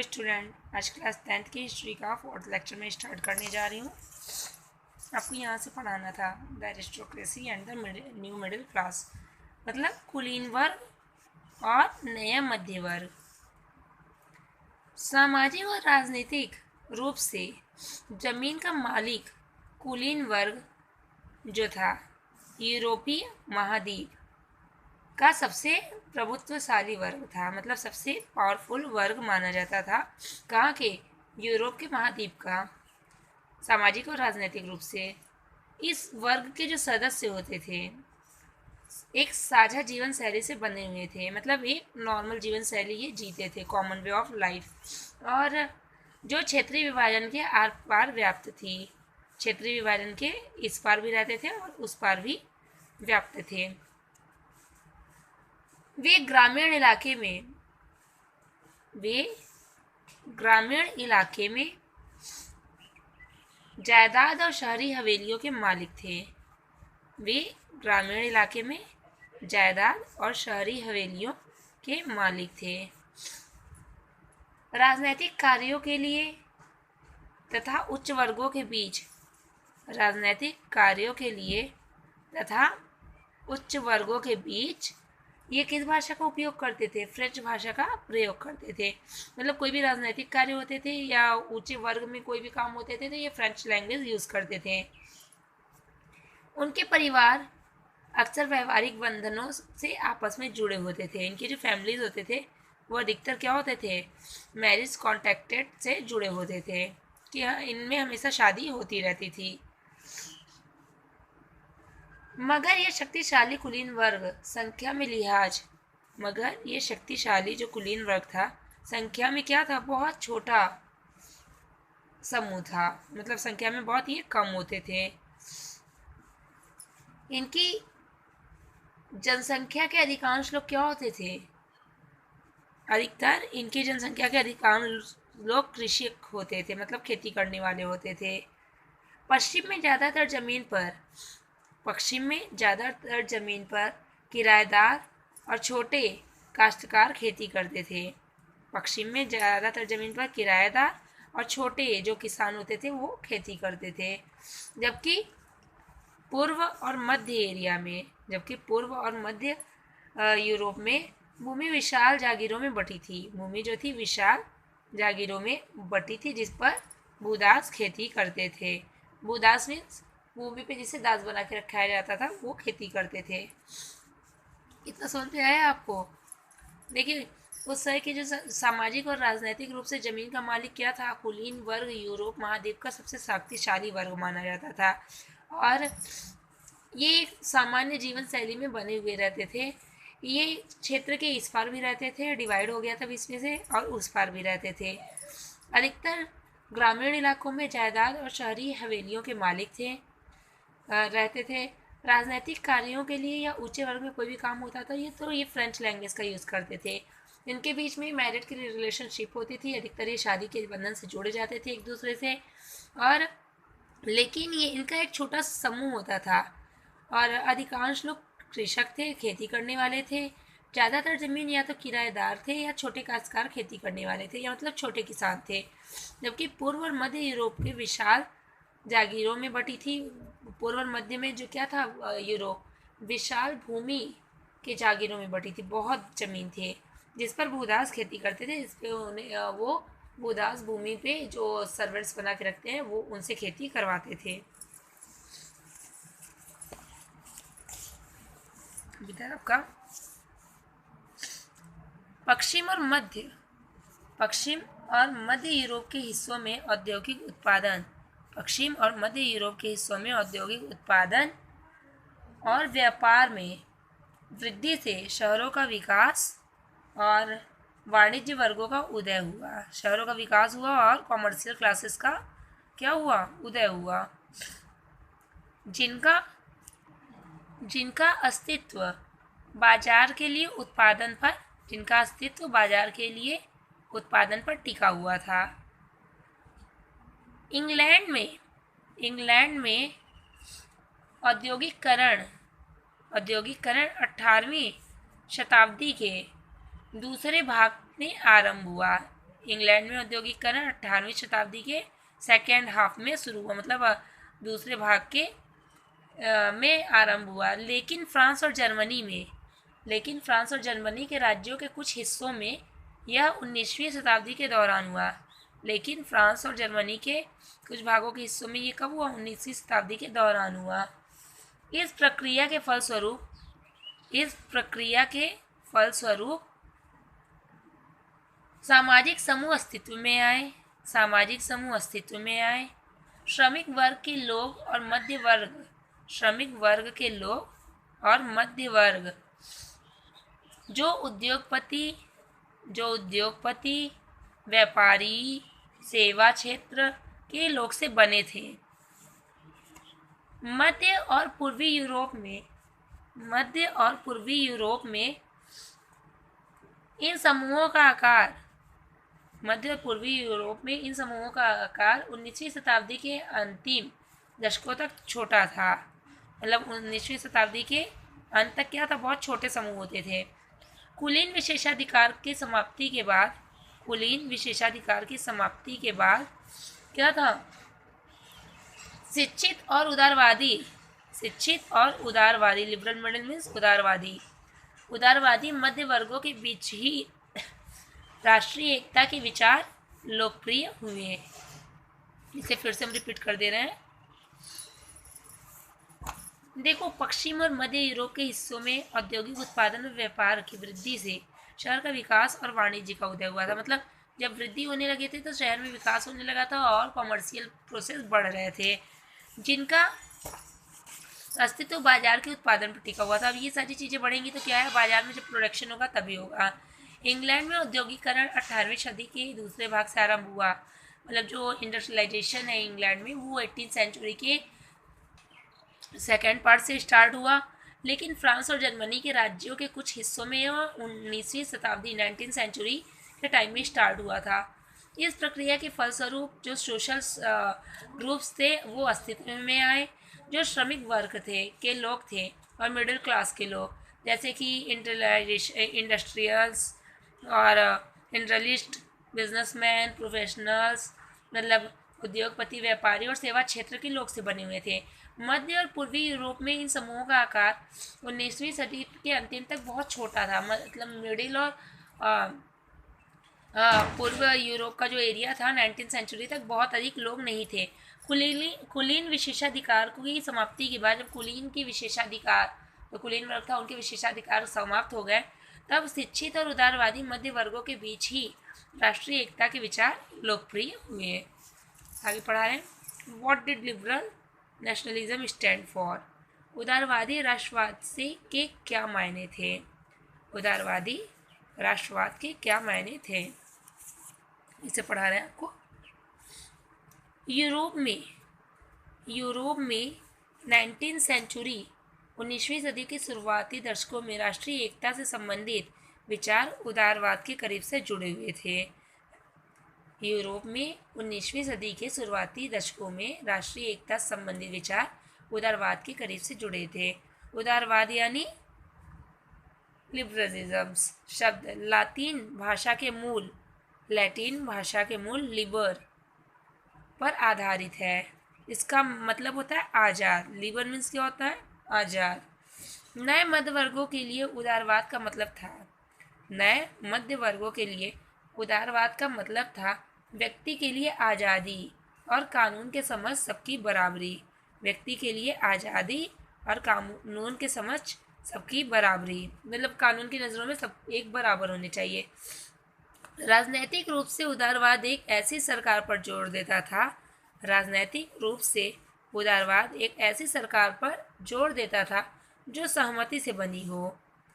Student, आज class 10th की history का 4th लेक्चर में स्टार्ट करने जा रही हूँ। आपको यहाँ से पढ़ाना था the aristocracy and the new middle class, मतलब कुलीन वर्ग और नया मध्य वर्ग। सामाजिक और राजनीतिक रूप से जमीन का मालिक कुलीन वर्ग जो था यूरोपीय महाद्वीप का सबसे प्रभुत्वशाली वर्ग था, मतलब सबसे पावरफुल वर्ग माना जाता था। कहाँ के? यूरोप के महाद्वीप का। सामाजिक और राजनीतिक रूप से इस वर्ग के जो सदस्य होते थे एक साझा जीवन शैली से बने हुए थे, मतलब एक नॉर्मल जीवन शैली ये जीते थे, कॉमन वे ऑफ लाइफ, और जो क्षेत्रीय विभाजन के आर पार व्याप्त थी। क्षेत्रीय विभाजन के इस पार भी रहते थे और उस पार भी व्याप्त थे। वे ग्रामीण इलाके में जायदाद और शहरी हवेलियों के मालिक थे। वे ग्रामीण इलाके में जायदाद और शहरी हवेलियों के मालिक थे। राजनीतिक कार्यों के लिए तथा उच्च वर्गों के बीच ये किस भाषा का उपयोग करते थे? फ्रेंच भाषा का प्रयोग करते थे। मतलब कोई भी राजनीतिक कार्य होते थे या ऊंचे वर्ग में कोई भी काम होते थे तो ये फ्रेंच लैंग्वेज यूज करते थे। उनके परिवार अक्सर व्यवहारिक बंधनों से आपस में जुड़े होते थे। इनके जो फैमिलीज होते थे वो अधिकतर क्या होते थे? मैरिज कॉन्ट्रैक्टेड से जुड़े होते थे कि इनमें हमेशा शादी होती रहती थी। मगर ये शक्तिशाली कुलीन वर्ग संख्या में जो कुलीन वर्ग था संख्या में क्या था? बहुत छोटा समूह था, मतलब संख्या में बहुत ही कम होते थे। इनकी जनसंख्या के अधिकांश लोग क्या होते थे? अधिकतर इनकी जनसंख्या के अधिकांश लोग कृषक होते थे, मतलब खेती करने वाले होते थे। पश्चिम में ज़्यादातर ज़मीन पर किराएदार और छोटे काश्तकार खेती करते थे। पश्चिम में ज़्यादातर ज़मीन पर किराएदार और छोटे जो किसान होते थे वो खेती करते थे। जबकि पूर्व और मध्य यूरोप में भूमि विशाल जागीरों में बटी थी। भूमि जो थी विशाल जागीरों में बटी थी जिस पर भूदास खेती करते थे। भूदास मीन्स भूमि पे जिसे दास बना के रखाया जाता था वो खेती करते थे। इतना समझ में आया आपको? देखिए उस समय के जो सामाजिक और राजनीतिक रूप से जमीन का मालिक क्या था? कुलीन वर्ग यूरोप महाद्वीप का सबसे शक्तिशाली वर्ग माना जाता था और ये सामान्य जीवन शैली में बने हुए रहते थे। ये क्षेत्र के इस पार भी रहते थे, डिवाइड हो गया था बीच में से, और उस पार भी रहते थे। अधिकतर ग्रामीण इलाकों में जायदाद और शहरी हवेलियों के मालिक रहते थे। राजनीतिक कार्यों के लिए या ऊंचे वर्ग में कोई भी काम होता था ये फ्रेंच लैंग्वेज का यूज़ करते थे। इनके बीच में मैरिड की रिलेशनशिप होती थी। अधिकतर ये शादी के बंधन से जुड़े जाते थे एक दूसरे से, और लेकिन ये इनका एक छोटा समूह होता था और अधिकांश लोग कृषक थे, खेती करने वाले थे। ज़्यादातर ज़मीन या तो किराएदार थे या छोटे काश्तकार खेती करने वाले थे, या मतलब छोटे किसान थे। जबकि पूर्व और मध्य यूरोप के विशाल जागीरों में बटी थी। पूर्व और मध्य में जो क्या था? यूरोप विशाल भूमि के जागीरों में बटी थी, बहुत जमीन थी जिस पर भूदास खेती करते थे। इस पे वो भूदास भूमि पे जो सर्वेंट्स बना के रखते हैं वो उनसे खेती करवाते थे। आपका पश्चिम और मध्य यूरोप के हिस्सों में औद्योगिक उत्पादन और व्यापार में वृद्धि से शहरों का विकास और वाणिज्य वर्गों का उदय हुआ। शहरों का विकास हुआ और कॉमर्शियल क्लासेस का क्या हुआ? उदय हुआ, जिनका अस्तित्व बाजार के लिए उत्पादन पर टिका हुआ था। इंग्लैंड में औद्योगिकरण 18वीं शताब्दी के दूसरे भाग में आरंभ हुआ। इंग्लैंड में औद्योगिकरण 18वीं शताब्दी के सेकेंड हाफ में शुरू हुआ, मतलब दूसरे भाग के में आरंभ हुआ। लेकिन फ्रांस और जर्मनी के राज्यों के कुछ हिस्सों में यह 19वीं शताब्दी के दौरान हुआ। लेकिन फ्रांस और जर्मनी के कुछ भागों के हिस्सों में ये कब हुआ? 19वीं शताब्दी के दौरान हुआ। इस प्रक्रिया के फलस्वरूप सामाजिक समूह अस्तित्व में आए। श्रमिक वर्ग और मध्य वर्ग जो उद्योगपति, व्यापारी, सेवा क्षेत्र के लोग से बने थे। मध्य और पूर्वी यूरोप में इन समूहों का आकार 19वीं शताब्दी के अंतिम दशकों तक छोटा था। मतलब 19वीं शताब्दी के अंत तक क्या था? बहुत छोटे समूह होते थे। कुलीन विशेषाधिकार की समाप्ति के बाद क्या था? शिक्षित और उदारवादी लिबरल मिडिल मीन्स उदारवादी मध्य वर्गों के बीच ही राष्ट्रीय एकता के विचार लोकप्रिय हुए। इसे फिर से हम रिपीट कर दे रहे हैं। देखो, पश्चिम और मध्य यूरोप के हिस्सों में औद्योगिक उत्पादन और व्यापार की वृद्धि से शहर का विकास और वाणिज्य का उदय हुआ था। मतलब जब वृद्धि होने लगे थे तो शहर में विकास होने लगा था और कॉमर्शियल प्रोसेस बढ़ रहे थे, जिनका अस्तित्व बाजार के उत्पादन पर टिका हुआ था। अब ये सारी चीज़ें बढ़ेंगी तो क्या है? बाजार में जब प्रोडक्शन होगा तभी होगा। इंग्लैंड में औद्योगिकरण 18वीं सदी के दूसरे भाग से आरंभ हुआ। मतलब जो इंडस्ट्रियलाइजेशन है इंग्लैंड में वो 18th सेंचुरी के सेकेंड पार्ट से स्टार्ट हुआ। लेकिन फ्रांस और जर्मनी के राज्यों के कुछ हिस्सों में यह 19वीं शताब्दी 19th सेंचुरी के टाइम में स्टार्ट हुआ था। इस प्रक्रिया के फलस्वरूप जो सोशल ग्रुप्स थे वो अस्तित्व में आए, जो श्रमिक वर्ग के लोग थे और मिडिल क्लास के लोग, जैसे कि इंडस्ट्रियल्स और इंडस्ट्रियलिस्ट, बिजनेसमैन, प्रोफेशनल्स, मतलब उद्योगपति, व्यापारी और सेवा क्षेत्र के लोग से बने हुए थे। मध्य और पूर्वी यूरोप में इन समूहों का आकार 19वीं सदी के अंतिम तक बहुत छोटा था। मतलब मिडिल और पूर्व यूरोप का जो एरिया था 19th सेंचुरी तक बहुत अधिक लोग नहीं थे। कुलीन विशेषाधिकार की समाप्ति के बाद जब कुलीन वर्ग था उनके विशेषाधिकार समाप्त हो गए, तब शिक्षित और उदारवादी मध्य वर्गों के बीच ही राष्ट्रीय एकता के विचार लोकप्रिय हुए। आगे पढ़ा रहे हैं। What did liberal nationalism stand for? उदारवादी राष्ट्रवाद के क्या मायने थे? उदारवादी राष्ट्रवाद के क्या मायने थे? इसे पढ़ा रहे हैं आपको। यूरोप में 19th सेंचुरी 19वीं सदी के शुरुआती दशकों में राष्ट्रीय एकता से संबंधित विचार उदारवाद के करीब से जुड़े हुए थे। यूरोप में 19वीं सदी के शुरुआती दशकों में राष्ट्रीय एकता से संबंधित विचार उदारवाद के करीब से जुड़े थे। उदारवाद यानी लिबरलिज्म शब्द लैटिन भाषा के मूल लिबर पर आधारित है। इसका मतलब होता है आज़ाद। लिबर मीन्स क्या होता है? आज़ाद। नए मध्य वर्गों के लिए उदारवाद का मतलब था व्यक्ति के लिए आज़ादी और कानून के समझ सबकी बराबरी। व्यक्ति के लिए आज़ादी और कानून के समझ सबकी बराबरी, मतलब कानून की नज़रों में सब एक बराबर होने चाहिए। राजनैतिक रूप से उदारवाद एक ऐसी सरकार पर जोर देता था जो सहमति से बनी हो।